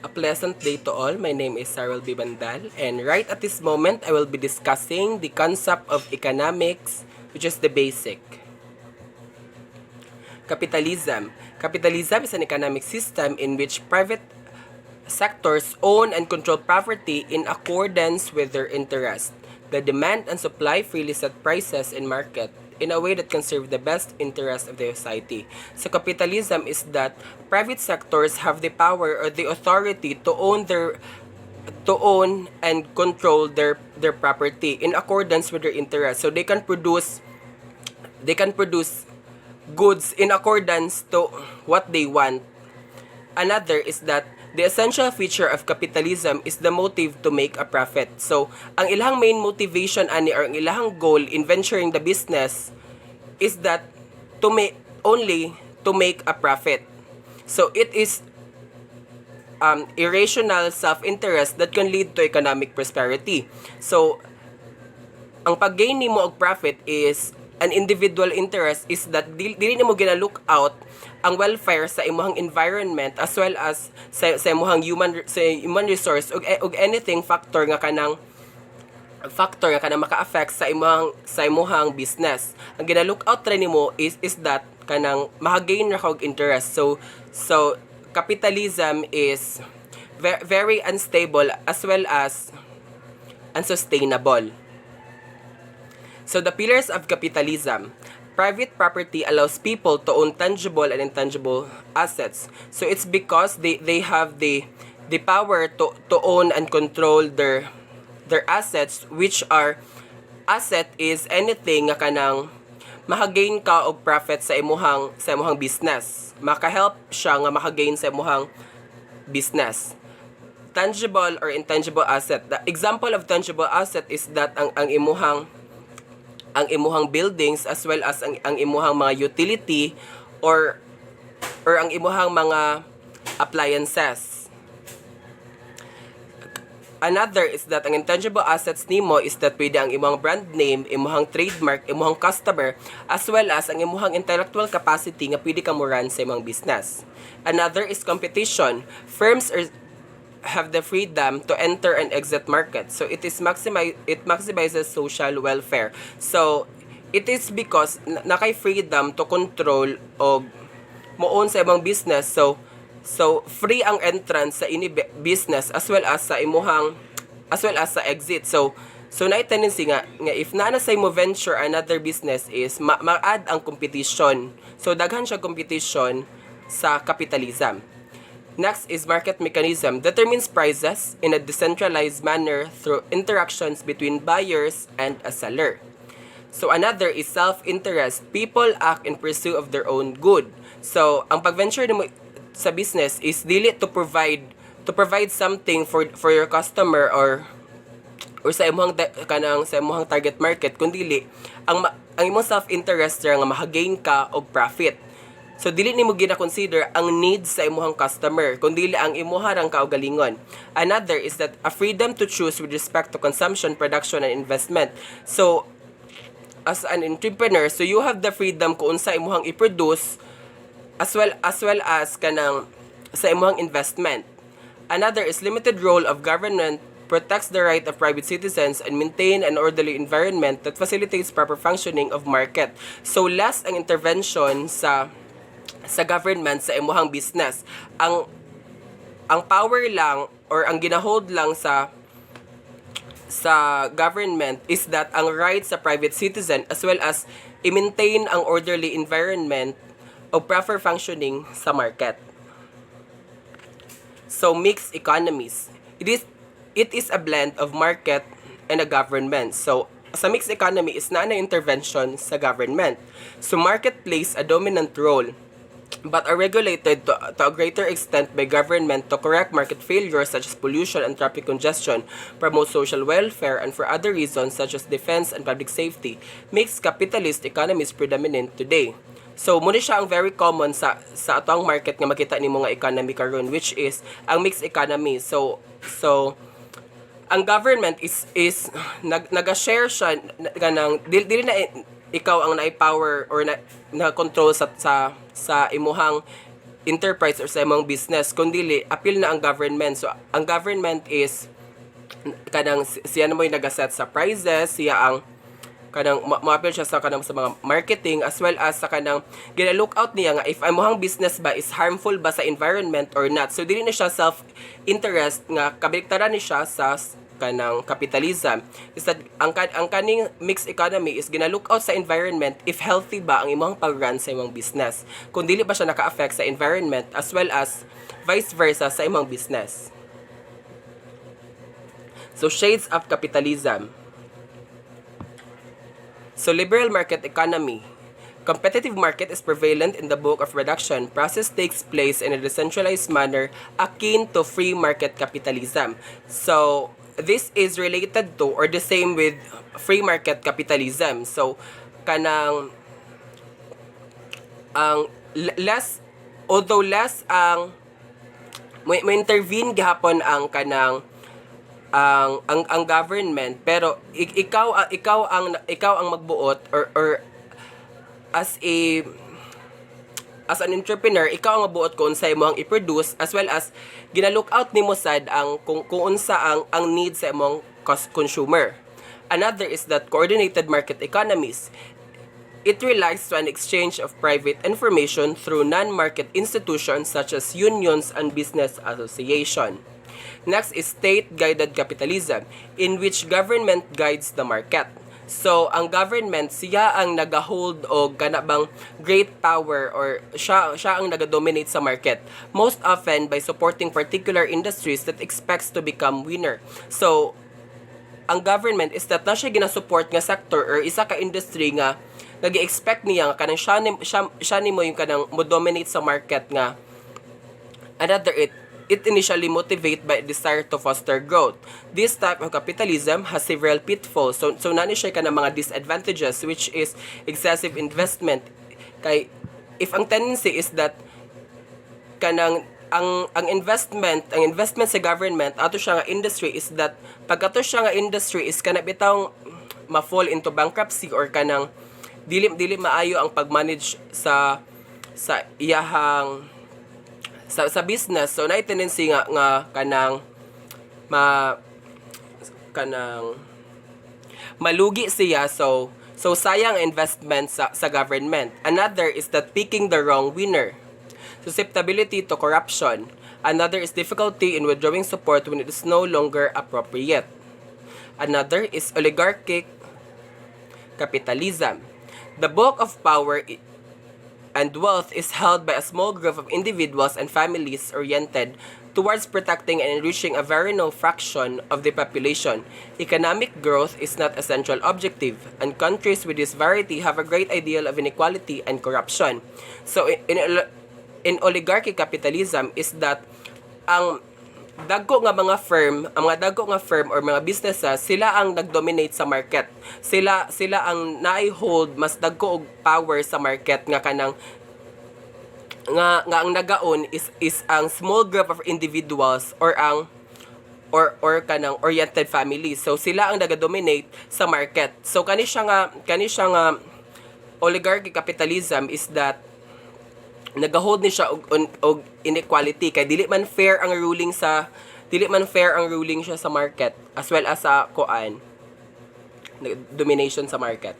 A pleasant day to all. My name is Sarah B. Bandal, and right at this moment, I will be discussing the concept of economics, which is the basic. Capitalism. Capitalism is an economic system in which private sectors own and control property in accordance with their interest. The demand and supply freely set prices in market in a way that can serve the best interest of the society. So capitalism is that private sectors have the power or the authority to own and control their property in accordance with their interest. So they can produce goods in accordance to what they want. Another is that the essential feature of capitalism is the motive to make a profit. So, ang ilang main motivation ani or ang ilang goal in venturing the business is that only to make a profit. So, it is irrational self-interest that can lead to economic prosperity. So, ang pag-gain nimo og profit is an individual interest is that dili nimo gina-look out ang welfare sa imong environment as well as sa imong human resource og anything factor nga kanang maka-affect sa imong business. Ang gina-look out ra nimo is that kanang maka-gain ra kog interest. So capitalism is very unstable as well as unsustainable. So the pillars of capitalism. Private property allows people to own tangible and intangible assets. So it's because they have the power to own and control their assets, which are asset is anything nga kanang makagain ka og profit sa imong business. Maka-help siya nga makagain sa imong business. Tangible or intangible asset. The example of tangible asset is that ang imuhang buildings as well as ang imuhang mga utility or ang imuhang mga appliances. Another is that ang intangible assets nimo is that pwede ang imuhang brand name, imuhang trademark, imuhang customer, as well as ang imuhang intellectual capacity nga pwede ka mo run sa imong business. Another is competition. Firms have the freedom to enter and exit market. So it maximizes social welfare. So it is because nakay freedom to control og moon sa imong business. So free ang entrance sa ini business as well as sa exit. So na tendency nga if naana sa imo venture another business is ma-add ang competition. So daghan siya competition sa capitalism. Next is market mechanism. Determines prices in a decentralized manner through interactions between buyers and a seller. So another is self-interest. People act in pursuit of their own good. So ang pag-venture mo sa business is dili to provide something for your customer or sa imong target market kundi ang imong self-interest nga makagain ka og profit. So dili nimo gina-consider ang needs sa imuhang customer, kundi ang imuharang kaugalingon. Another is that a freedom to choose with respect to consumption, production, and investment. So as an entrepreneur, so you have the freedom kung unsa imuhang i-produce as well as kanang sa imuhang investment. Another is limited role of government protects the right of private citizens and maintain an orderly environment that facilitates proper functioning of market. So last ang intervention sa government sa imuhang business. Ang power lang or ang ginahold lang sa government is that ang right sa private citizen as well as i-maintain ang orderly environment o proper functioning sa market. So mixed economies. It is a blend of market and a government. So sa mixed economy is na intervention sa government. So market plays a dominant role but are regulated to a greater extent by government to correct market failures such as pollution and traffic congestion, promote social welfare, and for other reasons such as defense and public safety, makes capitalist economies predominant today. So, muna siya ang very common sa atong market nga makita ni mga economy karon, which is ang mixed economy. So ang government is nag-share siya ganang dili na ikaw ang na-power or na control sa imuhang enterprise or sa imong business, kundi apil na ang government. So ang government is kanang siya na mo'y nagaset sa prices, siya ang kanang maapil siya sa kanang sa mga marketing, as well as sa kanang gina-look out niya nga if ang mohang business ba is harmful ba sa environment or not. So dili na siya self-interest nga kabaliktaran ni siya sa kanang capitalism. Is that ang kaning mixed economy is gina-look out sa environment if healthy ba ang imong pag-run sa imong business, kung dili ba siya naka-affect sa environment, as well as vice versa sa imong business. So shades of capitalism. So liberal market economy. Competitive market is prevalent in the bulk of production. Process takes place in a decentralized manner akin to free market capitalism. So this is related to or the same with free market capitalism. So kanang ang less, although less ang may intervene gihapon ang kanang ang government, pero ikaw ang magbuot or as an entrepreneur, ikaw ang magbuot kung unsa imong i-produce, as well as gina-look out nimo sad ang kung unsa ang need sa imong consumer. Another is that coordinated market economies. It relies to an exchange of private information through non-market institutions such as unions and business association. Next is state-guided capitalism, in which government guides the market. So, ang government, siya ang nag-hold o ganabang great power or siya ang nag-dominate sa market. Most often by supporting particular industries that expects to become winner. So, ang government is that na siya ginasupport nga sector or isa ka industry nga nag-expect niya nga kanang siya nimo yung kanang mo-dominate sa market nga. Another it initially motivated by a desire to foster growth. This type of capitalism has several pitfalls. So nani siya ka ng mga disadvantages, which is excessive investment. Kay if ang tendency is that kanang ang investment sa government ato siya nga industry is that pagkato siya nga industry is kana bitawng ma-fall into bankruptcy or kanang dili maayo ang pag-manage sa iyahang sa business. So na tendency nga kanang malugi siya, so sayang investment sa government. Another is that picking the wrong winner. Susceptibility to corruption. Another is difficulty in withdrawing support when it is no longer appropriate. Another is oligarchic capitalism. The bulk of power and wealth is held by a small group of individuals and families oriented towards protecting and enriching a very small fraction of the population. Economic growth is not a central objective, and countries with this variety have a great ideal of inequality and corruption. So in oligarchy capitalism is that ang dagko nga mga firm or mga businesses, sila ang nagdominate sa market. Sila ang nai-hold mas dagko og power sa market nga kanang nga ang nagaon is ang small group of individuals or kanang oriented families. So sila ang nagadominate sa market. So kani siya nga oligarchy capitalism is that nagahold ni siya og inequality, kay dili man fair ang ruling siya sa market, as well as sa domination sa market.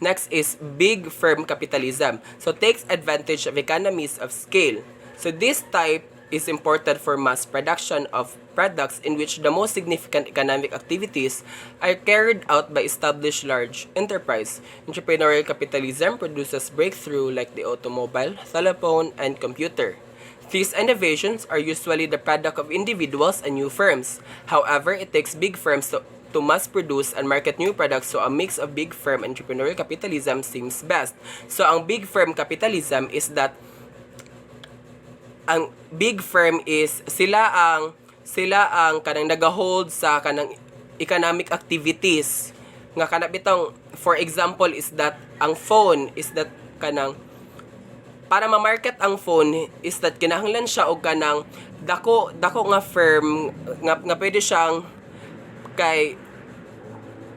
Next is big firm capitalism. So takes advantage of economies of scale. So this type is important for mass production of products in which the most significant economic activities are carried out by established large enterprise. Entrepreneurial capitalism produces breakthrough like the automobile, telephone, and computer. These innovations are usually the product of individuals and new firms. However, it takes big firms to mass produce and market new products, so a mix of big firm and entrepreneurial capitalism seems best. So ang big firm capitalism is that ang big firm is sila ang kanang nagahold sa kanang economic activities nga kana bitong, for example is that ang phone is that kanang para ma-market ang phone is that kinahanglan siya og kanang dako nga firm nga pwede siyang kay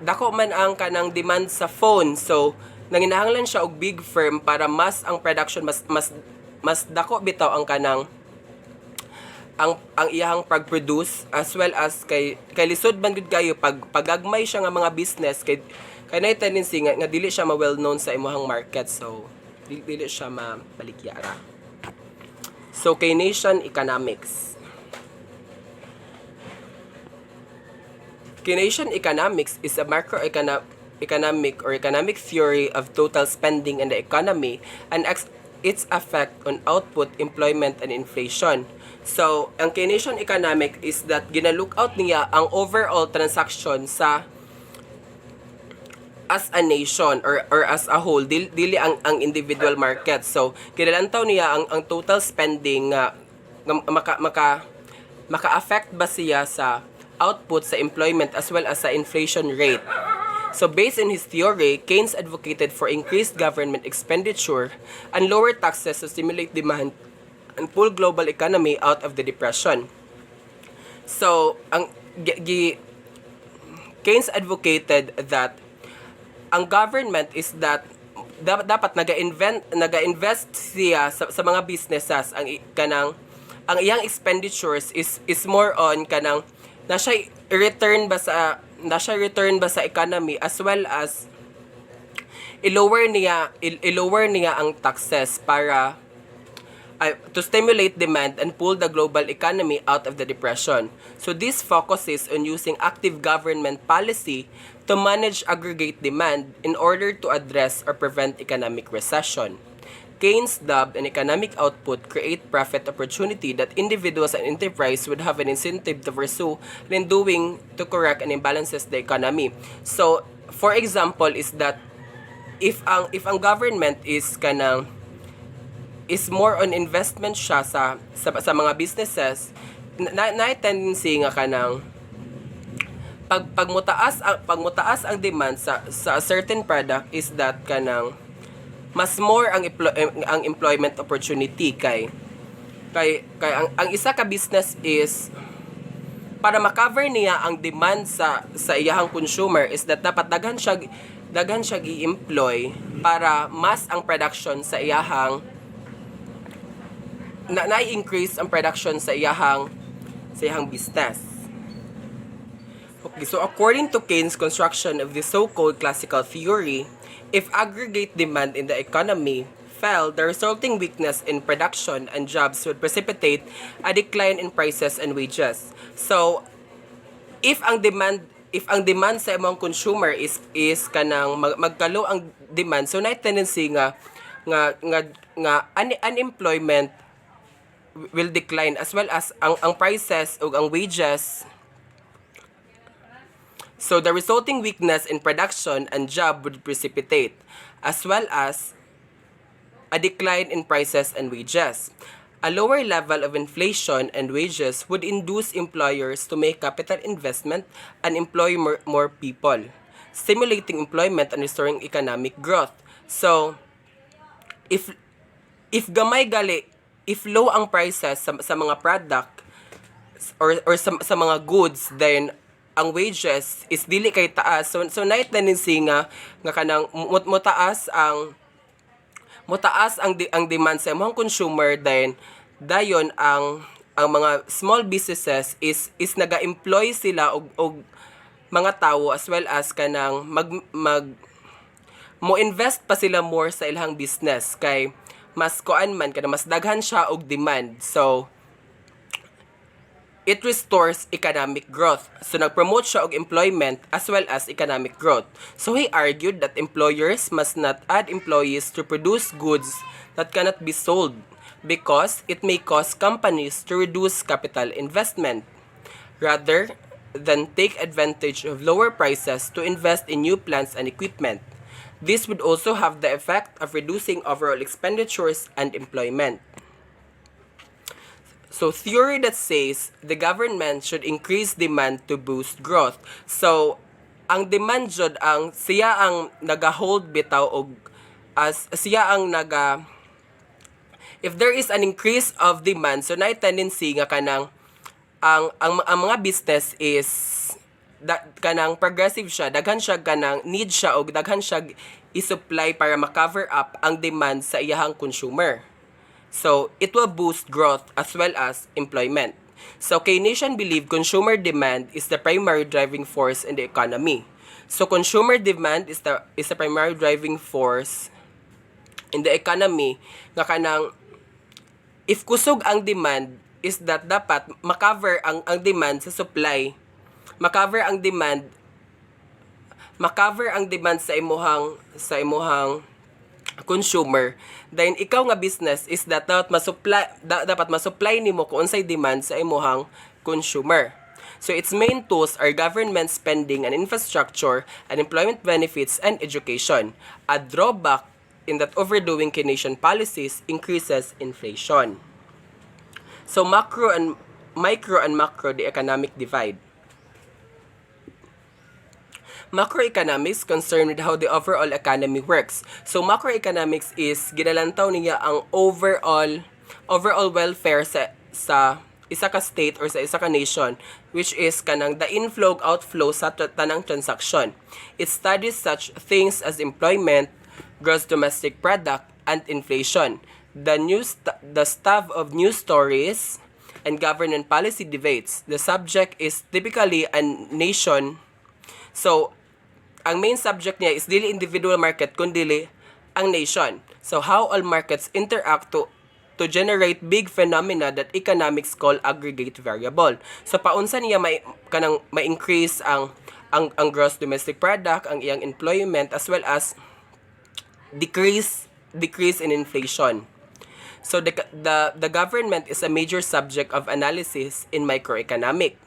dako man ang kanang demand sa phone, so nanginahanglan siya og big firm para mas ang production mas mas dako bitaw ang kanang ang iyahang pag-produce, as well as kay lisod man gud kayo pagagmay siya nga mga business, kay nay tendency nga dili siya ma well known sa imong market, so dili siya mabalikyara. So Keynesian economics. Keynesian economics is a macroeconomic or economic theory of total spending in the economy and its effect on output, employment, and inflation. So, ang Keynesian economic is that gina-look out niya ang overall transaction sa as a nation or as a whole, dili ang individual market. So, kinalantaw niya ang total spending nga maka-affect ba siya sa output, sa employment, as well as sa inflation rate. So based on his theory, Keynes advocated for increased government expenditure and lower taxes to stimulate demand and pull global economy out of the depression. So Keynes advocated that ang government is that dapat naga-invest siya sa mga businesses, ang iyang expenditures is more on kanang na siya return ba sa economy, as well as i-lower niya ang taxes para to stimulate demand and pull the global economy out of the depression. So this focuses on using active government policy to manage aggregate demand in order to address or prevent economic recession. Keynes dubbed an economic output create profit opportunity that individuals and enterprise would have an incentive to pursue in doing to correct and imbalances the economy. So, for example, is that if ang government is more on investment siya sa mga businesses, na tendency nga pagmutaas ang demand sa certain product is that mas more ang employment opportunity kay ang isa ka business is para ma-cover niya ang demand sa iyahang consumer is that dapat daghan siya i-employ para mas ang production sa iyahang na-increase ang production sa iyahang business. Okay, so according to Keynes' construction of the so-called classical theory, if aggregate demand in the economy fell, the resulting weakness in production and jobs would precipitate a decline in prices and wages. So, if ang demand sa imong consumer is kanang magkalo ang demand, so na tendency nga unemployment will decline, as well as ang prices o ang wages. So the resulting weakness in production and job would precipitate, as well as a decline in prices and wages. A lower level of inflation and wages would induce employers to make capital investment and employ more people, stimulating employment and restoring economic growth. So, if low ang prices sa mga product or sa mga goods, then ang wages is dili kay taas. So na tendency nga kanang mutaas ang demand sa imong consumer, then dayon ang mga small businesses is naga-employ sila og mga tawo, as well as kanang mo invest pa sila more sa ilang business kay mas mas daghan siya og demand. So it restores economic growth. So, nag-promote siya og employment as well as economic growth. So, he argued that employers must not add employees to produce goods that cannot be sold because it may cause companies to reduce capital investment rather than take advantage of lower prices to invest in new plants and equipment. This would also have the effect of reducing overall expenditures and employment. So, theory that says the government should increase demand to boost growth. So, ang demand jud siya ang naga-hold bitaw og as siya ang if there is an increase of demand, so na tendency nga kanang ang mga business is kanang progressive siya, daghan siya kanang need siya og daghan siya i-supply para ma-cover up ang demand sa iyahang consumer. So, it will boost growth as well as employment. So, Keynesian believe consumer demand is the primary driving force in the economy. So, consumer demand is the primary driving force in the economy nga kanang if kusog ang demand is that dapat makover ang demand sa supply, makover ang demand sa imuhang consumer, then ikaw nga business is that dapat masupply nimo kung unsay demand sa imuhang consumer. So its main tools are government spending and infrastructure, and employment benefits and education. A drawback in that overdoing Keynesian policies increases inflation. So micro and macro, the economic divide. Macroeconomics concerned with how the overall economy works. So macroeconomics is ginalantaw niya ang overall welfare sa isa ka state or sa isa ka nation, which is kanang the inflow outflow sa tanang transaction. It studies such things as employment, gross domestic product, and inflation. The stuff of news stories and government policy debates. The subject is typically a nation. So, ang main subject niya is dili individual market kundi ang nation. So, how all markets interact to generate big phenomena that economics call aggregate variable. So, paunsa niya ma-increase ang gross domestic product, ang iyang employment, as well as decrease in inflation. So the government is a major subject of analysis in microeconomics.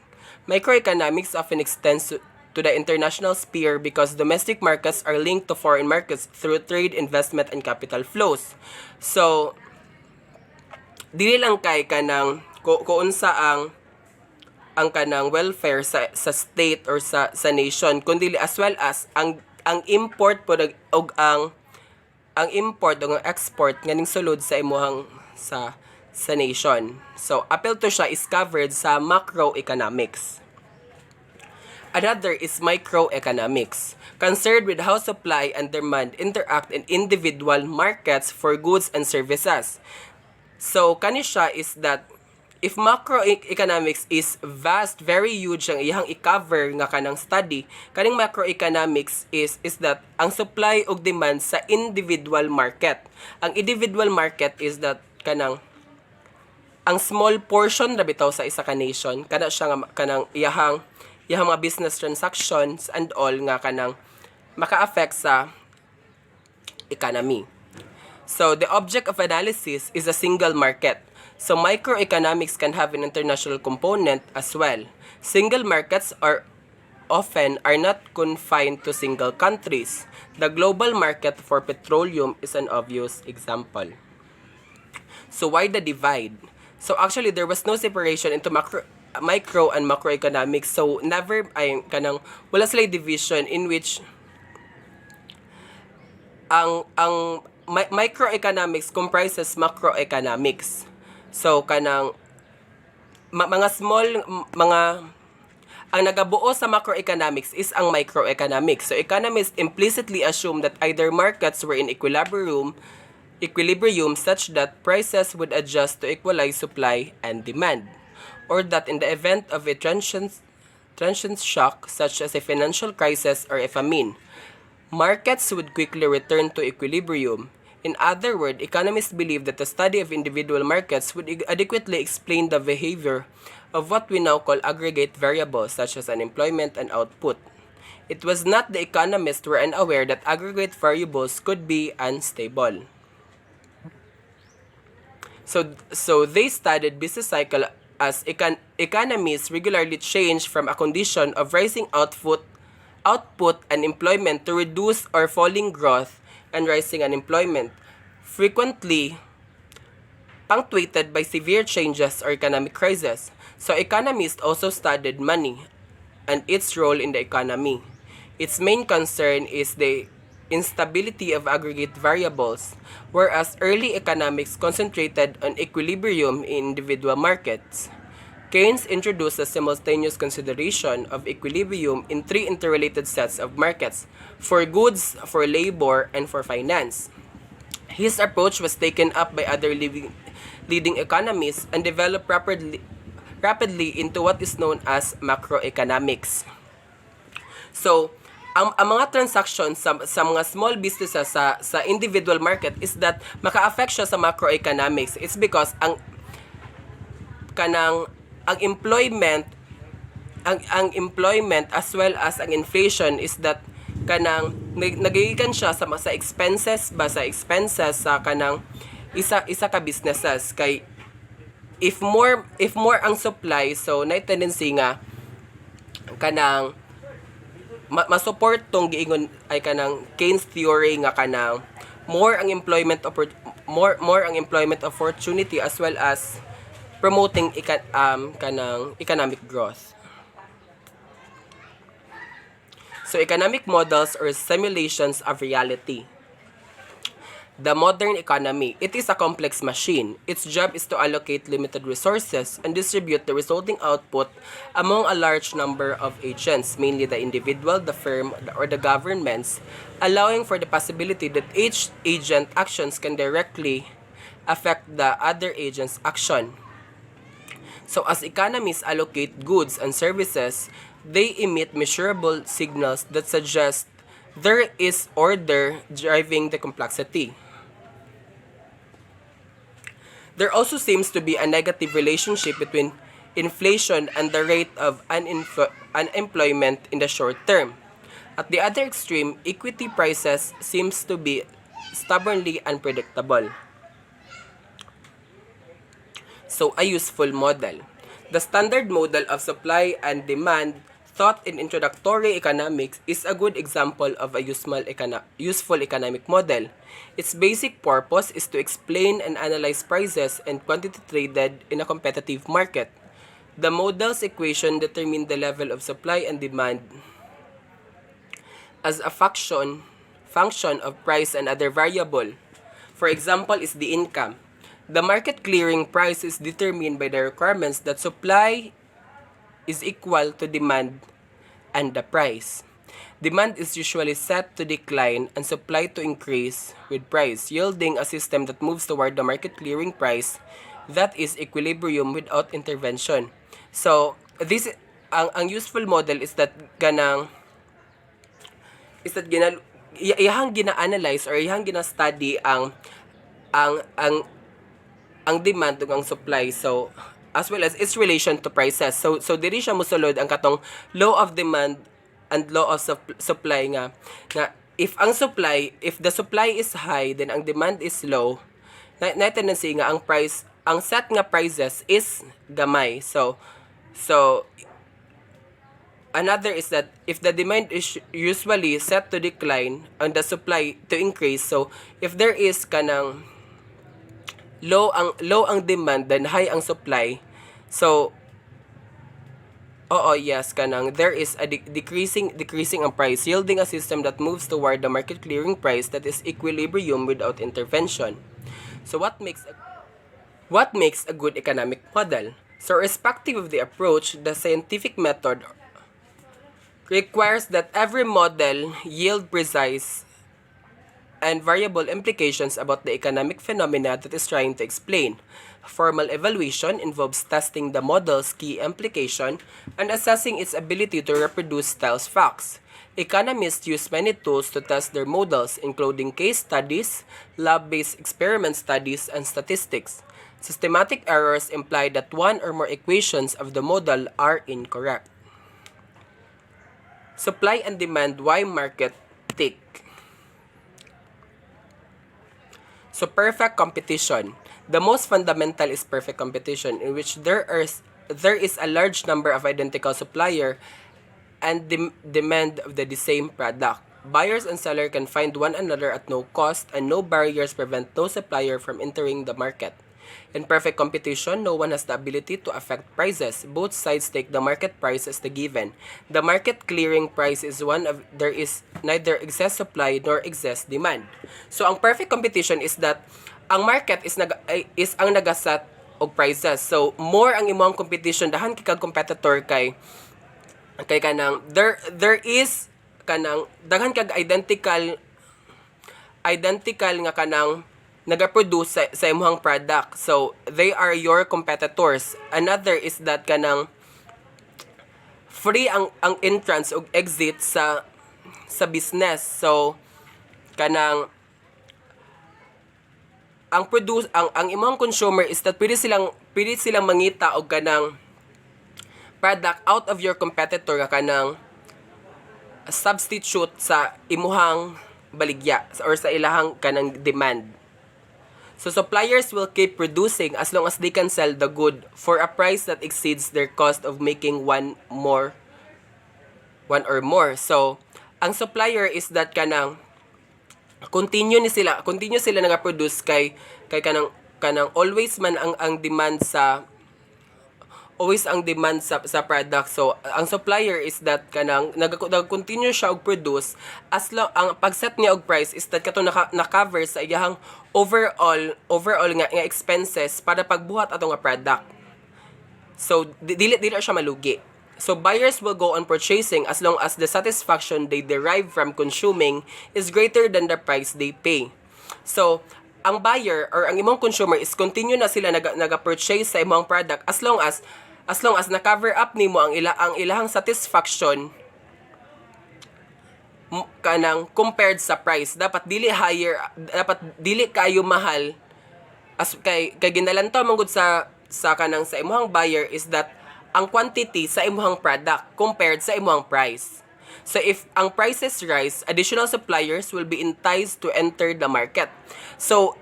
Microeconomics often extends to the international sphere because domestic markets are linked to foreign markets through trade, investment, and capital flows. So dili lang kay kanang kuunsa ang kanang welfare sa state or sa nation, kundi as well as ang import po og ang import o ang export nganing sulod sa imuhang sa nation. So, appeal to siya is covered sa macroeconomics. Another is microeconomics, concerned with how supply and demand interact in individual markets for goods and services. So, kani siya is that if macroeconomics is vast, very huge ang iyang i-cover nga kanang study, kaning macroeconomics is that ang supply ug demand sa individual market. Ang individual market is that kanang ang small portion ra bitaw sa isa ka nation, kana siya nga kanang iyang mga business transactions and all nga kanang maka-affect sa economy. So the object of analysis is a single market. So microeconomics can have an international component as well. Single markets are not confined to single countries. The global market for petroleum is an obvious example. So why the divide? So actually there was no separation into micro and macroeconomics. So never wala sila division in which ang microeconomics comprises macroeconomics. So kanang mga ang nagabuo sa macroeconomics is ang microeconomics. So economists implicitly assume that either markets were in equilibrium such that prices would adjust to equalize supply and demand, or that in the event of a transient shock such as a financial crisis or a famine, markets would quickly return to equilibrium. In other words, economists believe that the study of individual markets would adequately explain the behavior of what we now call aggregate variables such as unemployment and output. It was not the economists who were unaware that aggregate variables could be unstable. So they studied business cycle as economies regularly change from a condition of rising output and employment to reduced or falling growth and rising unemployment, frequently punctuated by severe changes or economic crisis. So economists also studied money and its role in the economy. Its main concern is the instability of aggregate variables, whereas early economics concentrated on equilibrium in individual markets. Keynes introduced a simultaneous consideration of equilibrium in three interrelated sets of markets: for goods, for labor, and for finance. His approach was taken up by other leading economies and develop rapidly into what is known as macroeconomics. So, ang mga transactions sa mga small businesses sa individual market is that maka-affect siya sa macroeconomics. It's because ang employment as well as ang inflation is that nagigikan siya sa expenses sa kanang isa ka businesses kay if more ang supply, so na tendency nga kanang ma-support tong giingon ay kanang Keynes theory nga kanang more ang employment opportunity as well as promoting kanang economic growth. So economic models or simulations of reality. The modern economy, it is a complex machine. Its job is to allocate limited resources and distribute the resulting output among a large number of agents, mainly the individual, the firm, or the governments, allowing for the possibility that each agent actions can directly affect the other agent's action. So as economies allocate goods and services, they emit measurable signals that suggest there is order driving the complexity. There also seems to be a negative relationship between inflation and the rate of unemployment in the short term. At the other extreme, equity prices seems to be stubbornly unpredictable. So, a useful model. The standard model of supply and demand taught in introductory economics is a good example of a useful economic model. Its basic purpose is to explain and analyze prices and quantity traded in a competitive market. The model's equation determine the level of supply and demand as a function of price and other variable. For example, is the income. The market clearing price is determined by the requirements that supply is equal to demand and the price. Demand is usually set to decline and supply to increase with price, yielding a system that moves toward the market clearing price that is equilibrium without intervention. So, ang useful model is that iyahang gina-analyze or iyahang gina-study ang demand ug ang supply, so as well as its relation to prices. So diri siya mosulod ang katong law of demand and law of supply nga if the supply is high then ang demand is low, na tendency nga ang set nga prices is gamay. So another is that if the demand is usually set to decline and the supply to increase, so if there is kanang low ang demand then high ang supply, so there is a decreasing ang price, yielding a system that moves toward the market clearing price that is equilibrium without intervention. So what makes a good economic model? So irrespective of the approach, the scientific method requires that every model yield precise and variable implications about the economic phenomena that is trying to explain. Formal evaluation involves testing the model's key implication and assessing its ability to reproduce Styles facts. Economists use many tools to test their models, including case studies, lab-based experiment studies, and statistics. Systematic errors imply that one or more equations of the model are incorrect. Supply and demand, why market tick? So perfect competition. The most fundamental is perfect competition, in which there is a large number of identical supplier and demand of the same product. Buyers and seller can find one another at no cost, and no barriers prevent no supplier from entering the market. In perfect competition, no one has the ability to affect prices. Both sides take the market price as the given. The market clearing price is one of there is neither excess supply nor excess demand. So ang perfect competition is that ang market is ang nagaset og prices. So more ang imong competition, dahan kay competitor kay kanang there is kanang daghan kag identical nga kanang nagaproduce sa imong product. So they are your competitors. Another is that kanang free ang entrance ug exit sa business. So kanang ang imong consumer is that pwede silang mangita og kanang product out of your competitor nga kanang substitute sa imuhang baligya or sa ilahang kanang demand. So suppliers will keep producing as long as they can sell the good for a price that exceeds their cost of making one or more. So ang supplier is that kanang continue sila nga-produce kay kanang always man ang demand sa product. So ang supplier is that kanang nag-continue siya og produce as long ang pagset niya og price is that kato na-cover sa iyang overall nga expenses para pagbuhat ato nga product. So dili siya malugi. So buyers will go on purchasing as long as the satisfaction they derive from consuming is greater than the price they pay. So ang buyer or ang imong consumer is continue na sila naga-purchase sa imong product as long as na-cover up nimo ang ilahang satisfaction kanang compared sa price. Dapat dili kayo mahal as kay ginalantaw man gud sa imong buyer is that ang quantity sa imong product compared sa imong price. So if ang prices rise, additional suppliers will be enticed to enter the market. So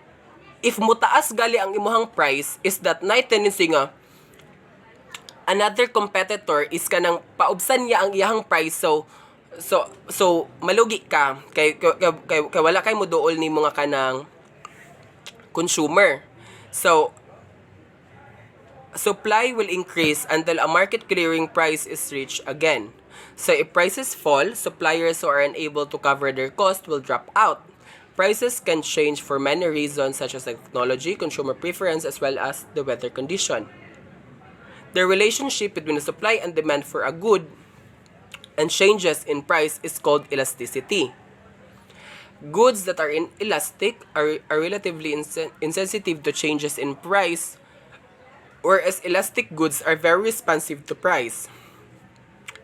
if mutaas gali ang imong price is that na tendency nga another competitor is kanang paubsan niya ang iyang price. So malugi ka kay wala kay mo duol ni mga kanang consumer. So supply will increase until a market clearing price is reached again. So if prices fall, suppliers who are unable to cover their cost will drop out. Prices can change for many reasons such as technology, consumer preference, as well as the weather condition. The relationship between the supply and demand for a good and changes in price is called elasticity. Goods that are inelastic are relatively insensitive to changes in price, whereas elastic goods are very responsive to price.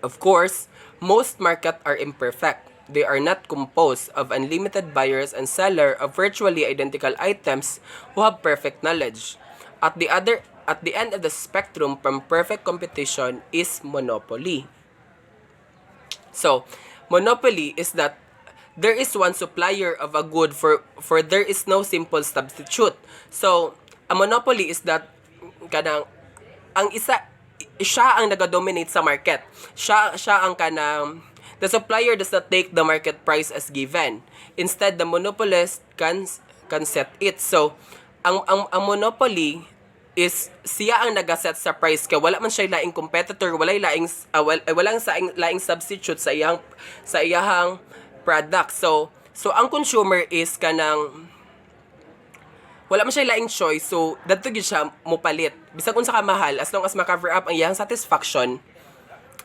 Of course, most markets are imperfect. They are not composed of unlimited buyers and sellers of virtually identical items who have perfect knowledge. At the end of the spectrum from perfect competition is monopoly. So, monopoly is that there is one supplier of a good for there is no simple substitute. So, a monopoly is that kanang ang siya ang nag-dominate sa market. Siya ang kanang the supplier does not take the market price as given. Instead, the monopolist can set it. So, ang monopoly is siya ang nag-set sa price kay wala man siya laing competitor, walang laing substitute sa iyang product. So ang consumer is kanang wala man siya laing choice, so dadto gyud siya mopalit bisag unsa ka mahal as long as ma-cover up ang iyang satisfaction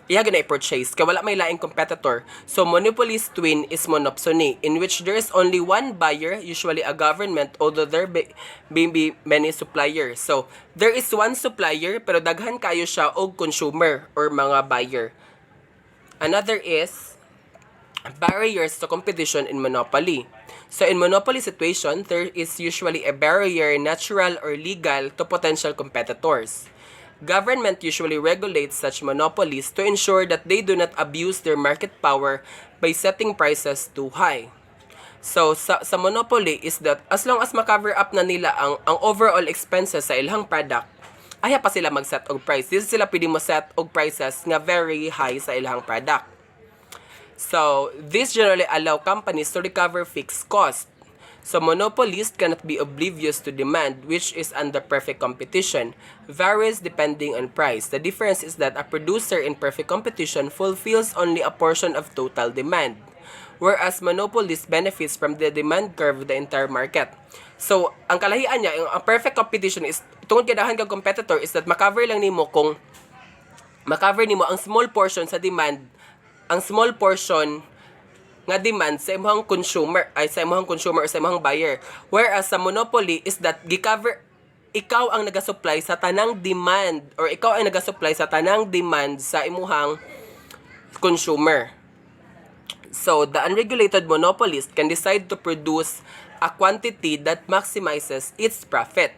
iya gyud na i-purchase kay wala may laing competitor. So monopoly's twin is monopsony, in which there is only one buyer, usually a government, although there may be many suppliers. So there is one supplier pero daghan kayo siya og consumer or mga buyer. Another is barriers to competition in monopoly. So in monopoly situation, there is usually a barrier, natural or legal, to potential competitors. Government usually regulates such monopolies to ensure that they do not abuse their market power by setting prices too high. So sa monopoly is that as long as ma-cover up na nila ang overall expenses sa ilang product, aya pa sila mag-set og price. This sila pwede mo set og prices nga very high sa ilang product. So, this generally allow companies to recover fixed cost. So, monopolists cannot be oblivious to demand, which is under perfect competition, varies depending on price. The difference is that a producer in perfect competition fulfills only a portion of total demand, whereas monopolist benefits from the demand curve of the entire market. So, ang kalahian niya, ang perfect competition is, tungod kadahan kang competitor is that makover lang nimo ang small portion sa demand, ang small portion nga demand sa imong consumer ay sa imong consumer or sa imong buyer, whereas sa monopoly is that gikover ikaw ang nagasupply sa tanang demand or ikaw ang nagasupply sa tanang demand sa imuhang consumer. So, the unregulated monopolist can decide to produce a quantity that maximizes its profit,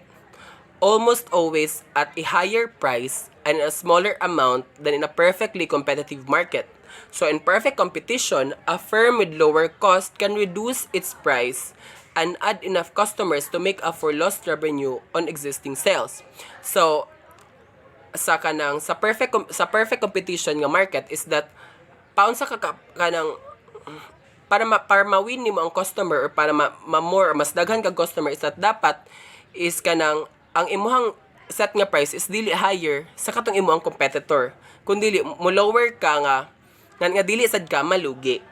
almost always at a higher price and a smaller amount than in a perfectly competitive market. So, in perfect competition, a firm with lower cost can reduce its price and add enough customers to make up for lost revenue on existing sales. So, sa perfect competition nga market is that paun sa kanang para ma-win nimo ang customer or para more mas daghan kag customer is that dapat is kanang ang imuhang set nga price is dili higher sa katong imuhang competitor, kun dili mo lower ka nga dili sad ka malugi.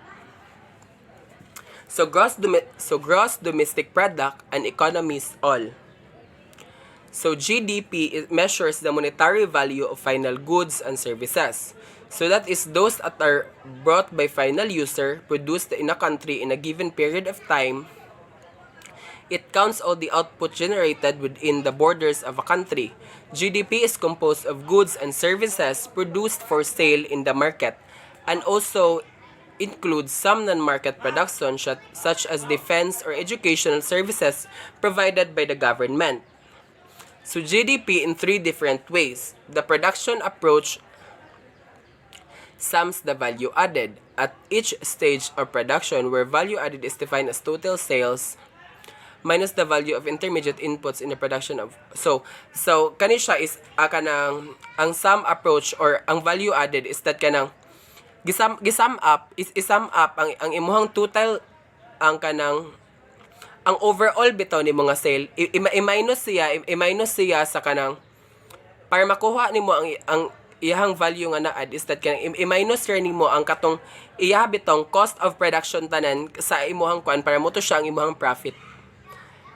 So gross domestic product and economies all. So GDP measures the monetary value of final goods and services. So that is those that are brought by final user, produced in a country in a given period of time. It counts all the output generated within the borders of a country. GDP is composed of goods and services produced for sale in the market, and also includes some non-market production such as defense or educational services provided by the government. So GDP in three different ways. The production approach sums the value added at each stage of production, where value added is defined as total sales minus the value of intermediate inputs in the production of so kani siya is kanang ang sum approach or ang value added is that kanang gisum up ang imuhang total ang kanang ang overall bitaw ni mga sale i-minus siya sa kanang para makuha nimo ang iyahang value nga na-add is that kanang i-minus nimo ang katong iya bitong cost of production tanan sa imuhang kwan para mo to siya ang imuhang profit.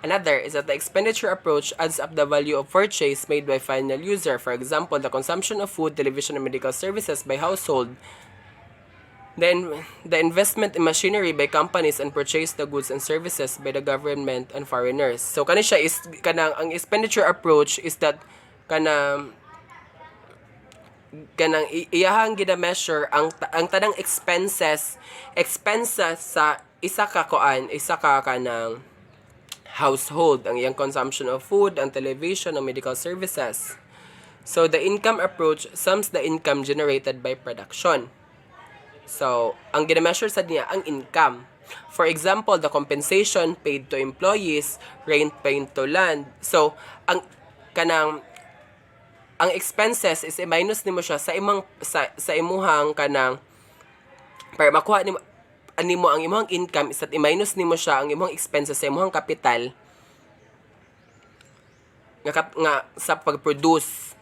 Another is that the expenditure approach adds up the value of purchase made by final user. For example, the consumption of food, television, and medical services by household. Then the investment in machinery by companies and purchase the goods and services by the government and foreigners. So kani siya is kanang ang expenditure approach is that kanang iyahang gina-measure ang tanang expenses sa isa ka kanang household, ang iyang consumption of food, ang television, ang medical services. So the income approach sums the income generated by production. So ang gina-measure sa niya ang income. For example, the compensation paid to employees, rent paid to land. So ang expenses is i-minus nimo siya sa imuhang kanang para makuha nimo ang imong income is that i-minus nimo siya ang imong expenses sa imong capital nga sa pag-produce.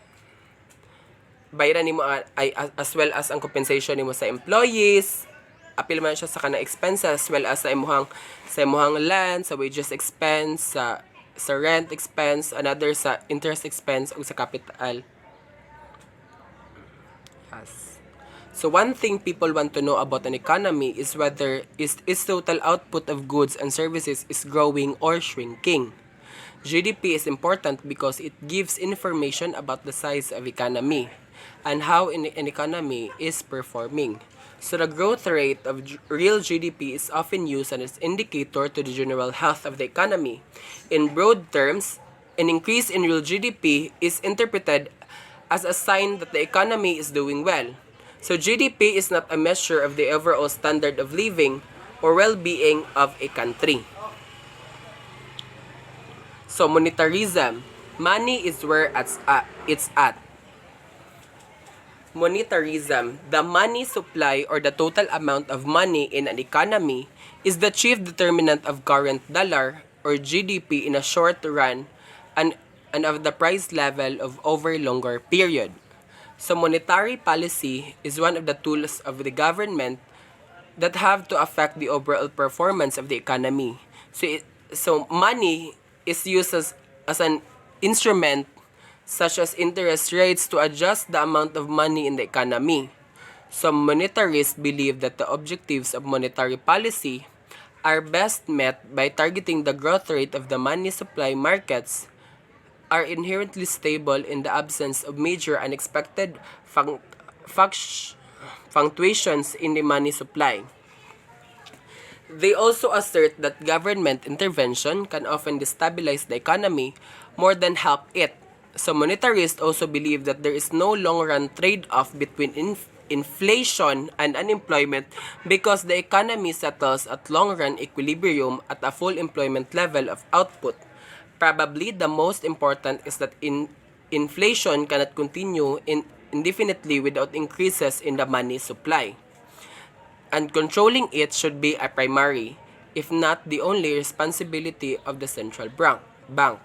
Bayaran nimo ay as well as ang compensation nimo sa employees, apil man siya sa kanang expenses as well as sa imong land, sa wages expense, sa rent expense, another sa interest expense ug sa capital. Yes. So one thing people want to know about an economy is whether its total output of goods and services is growing or shrinking. GDP is important because it gives information about the size of economy and how an economy is performing. So the growth rate of real GDP is often used as an indicator to the general health of the economy. In broad terms, an increase in real GDP is interpreted as a sign that the economy is doing well. So GDP is not a measure of the overall standard of living or well-being of a country. So monetarism, money is where it's at. Monetarism, the money supply or the total amount of money in an economy is the chief determinant of current dollar or GDP in a short run and of the price level of over longer period. So monetary policy is one of the tools of the government that have to affect the overall performance of the economy. So money is used as an instrument such as interest rates to adjust the amount of money in the economy. Some monetarists believe that the objectives of monetary policy are best met by targeting the growth rate of the money supply markets are inherently stable in the absence of major unexpected fluctuations in the money supply. They also assert that government intervention can often destabilize the economy more than help it. So monetarists also believe that there is no long-run trade-off between inflation and unemployment because the economy settles at long-run equilibrium at a full employment level of output. Probably the most important is that inflation cannot continue indefinitely without increases in the money supply. And controlling it should be a primary, if not the only responsibility of the central bank.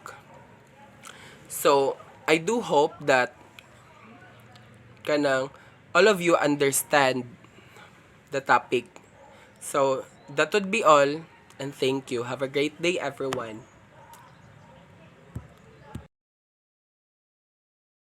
So, I do hope that kanang all of you understand the topic. So, that would be all, and thank you. Have a great day, everyone.